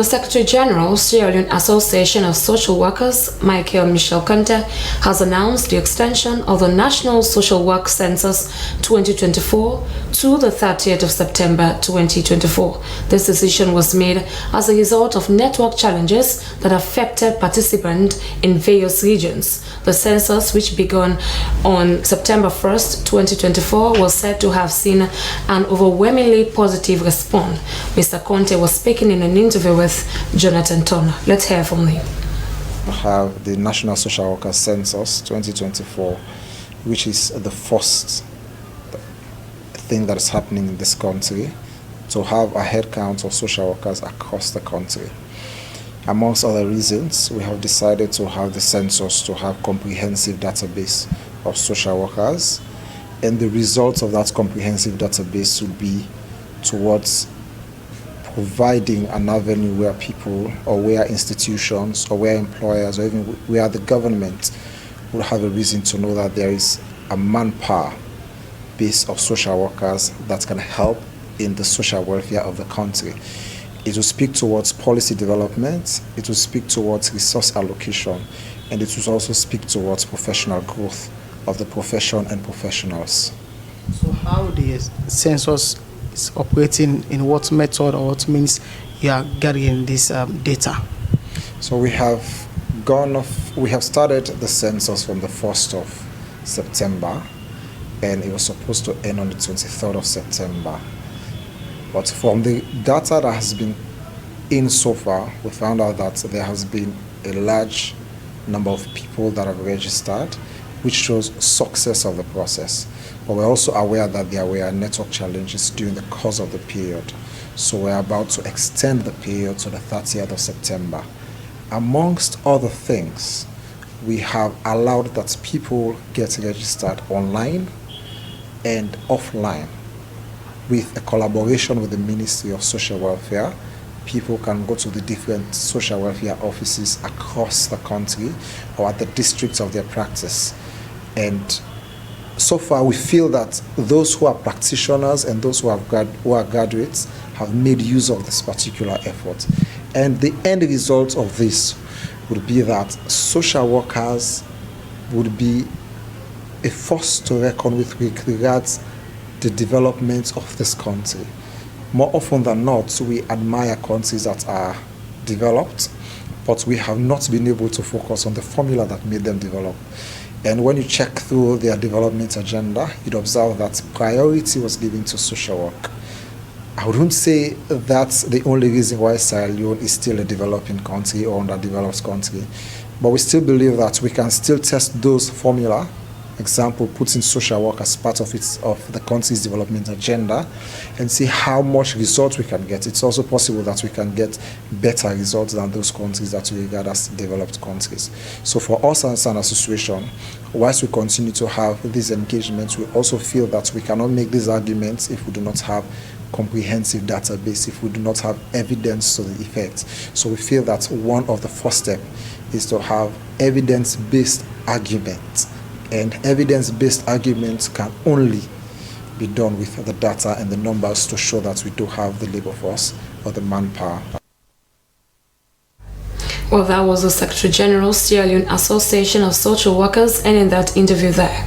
The Secretary General, Sierra Leone Association of Social Workers, Michael Mitchell Conteh, has announced the extension of the National Social Workers Census 2024 to the 30th of September 2024. This decision was made as a result of network challenges that affected participants in various regions. The census, which began on September 1st, 2024, was said to have seen an overwhelmingly positive response. Mr. Conteh was speaking in an interview with Jonathan Turner. Let's hear from him. We have the National Social Workers Census 2024, which is the first thing that is happening in this country to have a head count of social workers across the country. Amongst other reasons, we have decided to have the census to have comprehensive database of social workers, and the results of that comprehensive database will be towards providing an avenue where people or where institutions or where employers or even where the government will have a reason to know that there is a manpower base of social workers that can help in the social welfare of the country. It will speak towards policy development, it will speak towards resource allocation, and it will also speak towards professional growth of the profession and professionals. So how the census is operating, in what method or what means you are gathering this data? So we have started the census from the 1st of September, and it was supposed to end on the 23rd of September. But from the data that has been in so far, we found out that there has been a large number of people that have registered, which shows success of the process. But we're also aware that there were network challenges during the course of the period. So we're about to extend the period to the 30th of September. Amongst other things, we have allowed that people get registered online and offline. With a collaboration with the Ministry of Social Welfare, people can go to the different social welfare offices across the country or at the districts of their practice. And so far, we feel that those who are practitioners and those who are graduates have made use of this particular effort. And the end result of this would be that social workers would be a force to reckon with regards the development of this country. More often than not, we admire countries that are developed, but we have not been able to focus on the formula that made them develop. And when you check through their development agenda, you'd observe that priority was given to social work. I wouldn't say that's the only reason why Sierra Leone is still a developing country or underdeveloped country, but we still believe that we can still test those formula. Example, putting social work as part of the country's development agenda and see how much results we can get. It's also possible that we can get better results than those countries that we regard as developed countries. So for us as an association, whilst we continue to have these engagements, we also feel that we cannot make these arguments if we do not have comprehensive database, if we do not have evidence to the effect. So we feel that one of the first steps is to have evidence-based arguments. And evidence-based arguments can only be done with the data and the numbers to show that we do have the labor force or the manpower. Well, that was the Secretary General, Sierra Leone Association of Social Workers, and in that interview there.